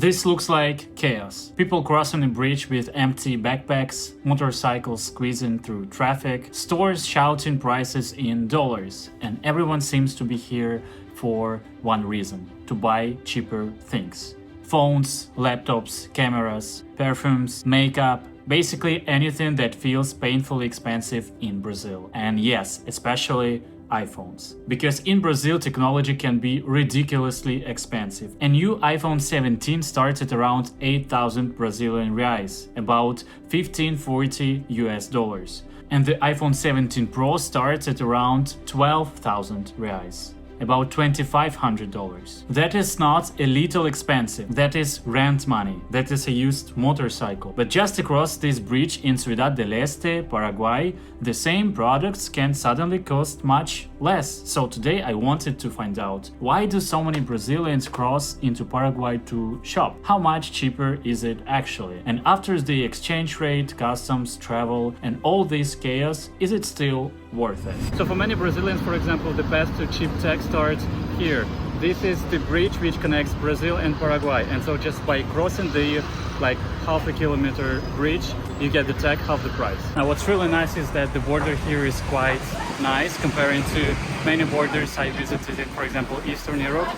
This looks like chaos. People crossing a bridge with empty backpacks, motorcycles squeezing through traffic, stores shouting prices in dollars, and everyone seems to be here for one reason: to buy cheaper things. Phones, laptops, cameras, perfumes, makeup, basically anything that feels painfully expensive in Brazil. And yes, especially iPhones. Because in Brazil, technology can be ridiculously expensive. A new iPhone 17 starts at around 8,000 Brazilian reais, about 1540 US dollars. And the iPhone 17 Pro starts at around 12,000 reais, about $2,500. That is not a little expensive. That is rent money. That is a used motorcycle. But just across this bridge in Ciudad del Este, Paraguay, the same products can suddenly cost much less. So today I wanted to find out, why do so many Brazilians cross into Paraguay to shop? How much cheaper is it actually? And after the exchange rate, customs, travel, and all this chaos, is it still worth it? So for many Brazilians, for example, the path to cheap tech starts here. This is the bridge which connects Brazil and Paraguay, and so just by crossing the half a kilometer bridge, you get the tech half the price. Now what's really nice is that the border here is quite nice comparing to many borders I visited in, for example, Eastern Europe.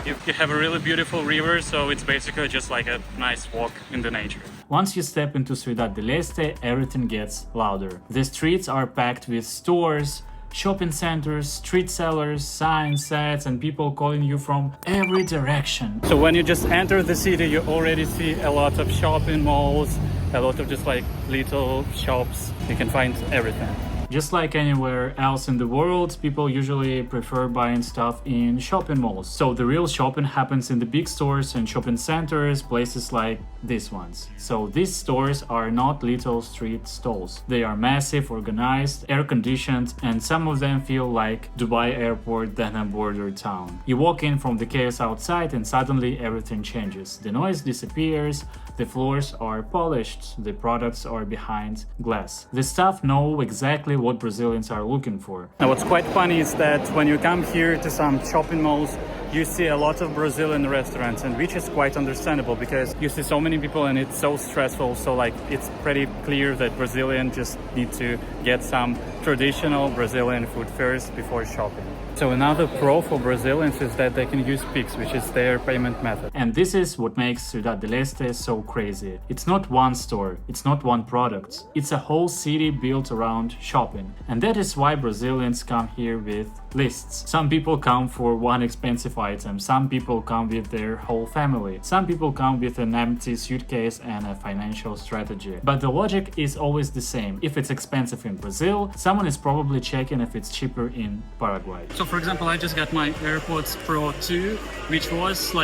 You have a really beautiful river, so it's basically just like a nice walk in the nature. Once you step into Ciudad del Este, everything gets louder. The streets are packed with stores, shopping centers, street sellers, signs, sets, and people calling you from every direction. So when you just enter the city, you already see a lot of shopping malls, a lot of just little shops. You can find everything. Just like anywhere else in the world, people usually prefer buying stuff in shopping malls. So the real shopping happens in the big stores and shopping centers, places like these ones. So these stores are not little street stalls. They are massive, organized, air-conditioned, and some of them feel like Dubai airport than a border town. You walk in from the chaos outside and suddenly everything changes. The noise disappears, the floors are polished, the products are behind glass. The staff know exactly what Brazilians are looking for. Now what's quite funny is that when you come here to some shopping malls, you see a lot of Brazilian restaurants, and which is quite understandable because you see so many people and it's so stressful. So it's pretty clear that Brazilians just need to get some traditional Brazilian food first before shopping. So another pro for Brazilians is that they can use Pix, which is their payment method. And this is what makes Ciudad del Este so crazy. It's not one store, it's not one product. It's a whole city built around shopping. And that is why Brazilians come here with lists. Some people come for one expensive item, some people come with their whole family, some people come with an empty suitcase and a financial strategy. But the logic is always the same. If it's expensive in Brazil, someone is probably checking if it's cheaper in Paraguay. So for example, I just got my AirPods Pro 2, which was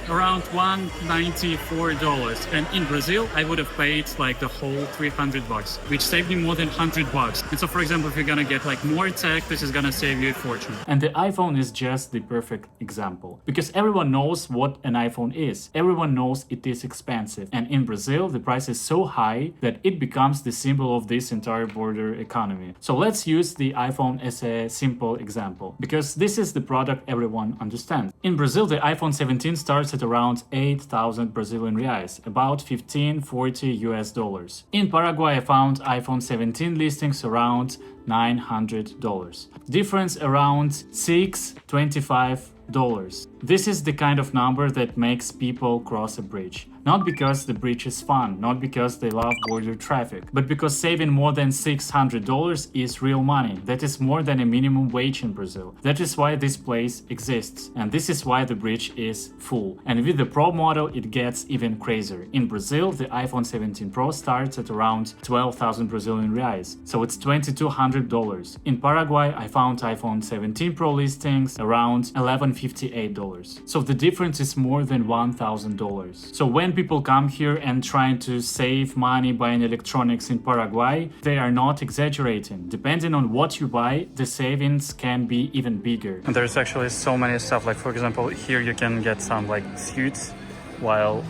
around $194, and in Brazil I would have paid the whole $300, which saved me more than $100. And so for example, if you're gonna get more tech, this is gonna save you a fortune. And the iPhone is just the perfect example, because everyone knows what an iPhone is. Everyone knows it is expensive, and in Brazil the price is so high that it becomes the symbol of this entire border economy. So let's use the iPhone as a simple example, because this is the product everyone understands. In Brazil, the iPhone 17 starts at around 8,000 Brazilian reais, about 1540 US dollars. In Paraguay, I found iPhone 17 listings around $900. Difference around $625. This is the kind of number that makes people cross a bridge. Not because the bridge is fun, not because they love border traffic, but because saving more than $600 is real money. That is more than a minimum wage in Brazil. That is why this place exists, and this is why the bridge is full. And with the Pro model, it gets even crazier. In Brazil, the iPhone 17 Pro starts at around 12,000 Brazilian reais, so it's $2,200. In Paraguay, I found iPhone 17 Pro listings around $1,158. So the difference is more than $1,000. So when people come here and trying to save money buying electronics in Paraguay, they are not exaggerating. Depending on what you buy, the savings can be even bigger. And there's actually so many stuff. For example, here you can get some suits, while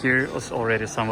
here is already some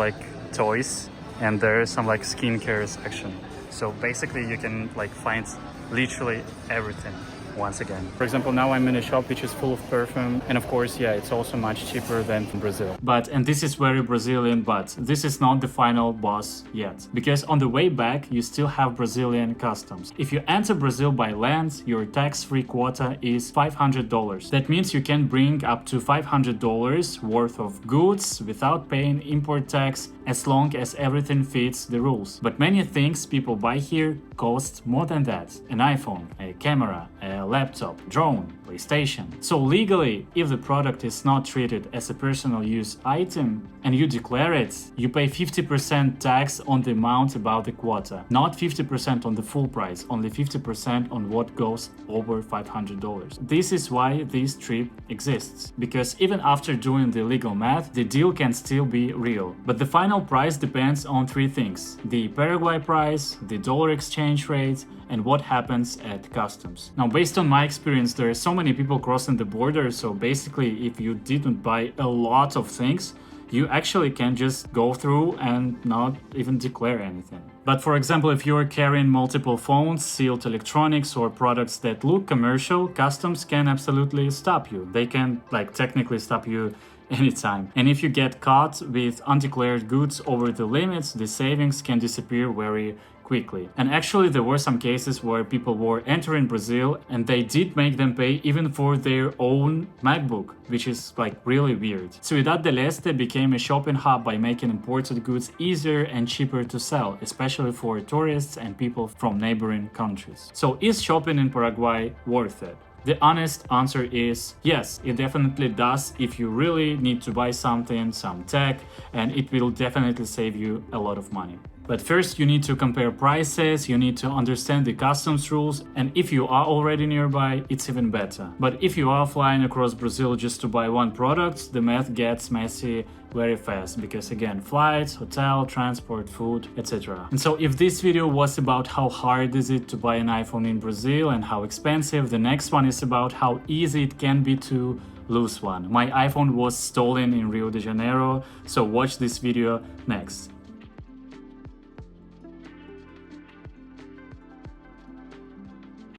toys, and there is some skincare section. So basically you can find literally everything. once again. For example, now I'm in a shop which is full of perfume, and of course, yeah, it's also much cheaper than in Brazil. But, and this is very Brazilian, but this is not the final boss yet. Because on the way back, you still have Brazilian customs. If you enter Brazil by land, your tax-free quota is $500. That means you can bring up to $500 worth of goods without paying import tax, as long as everything fits the rules. But many things people buy here cost more than that. An iPhone, a camera, a laptop, drone, PlayStation. So legally, if the product is not treated as a personal use item and you declare it, you pay 50% tax on the amount above the quota. Not 50% on the full price, only 50% on what goes over $500. This is why this trip exists. Because even after doing the legal math, the deal can still be real. But the final price depends on three things: the Paraguay price, the dollar exchange rate, and what happens at customs. Now, based on my experience, there are so many people crossing the border, so basically if you didn't buy a lot of things, you actually can just go through and not even declare anything. But for example, if you're carrying multiple phones, sealed electronics, or products that look commercial, customs can absolutely stop you. They can technically stop you anytime. And if you get caught with undeclared goods over the limits, the savings can disappear very quickly. And actually there were some cases where people were entering Brazil and they did make them pay even for their own MacBook, which is really weird. Ciudad del Este became a shopping hub by making imported goods easier and cheaper to sell, especially for tourists and people from neighboring countries. So is shopping in Paraguay worth it? The honest answer is yes, it definitely does if you really need to buy something, some tech, and it will definitely save you a lot of money. But first you need to compare prices, you need to understand the customs rules, and if you are already nearby, it's even better. But if you are flying across Brazil just to buy one product, the math gets messy very fast, because again, flights, hotel, transport, food, etc. And so if this video was about how hard is it to buy an iPhone in Brazil and how expensive, the next one is about how easy it can be to lose one. My iPhone was stolen in Rio de Janeiro, so watch this video next.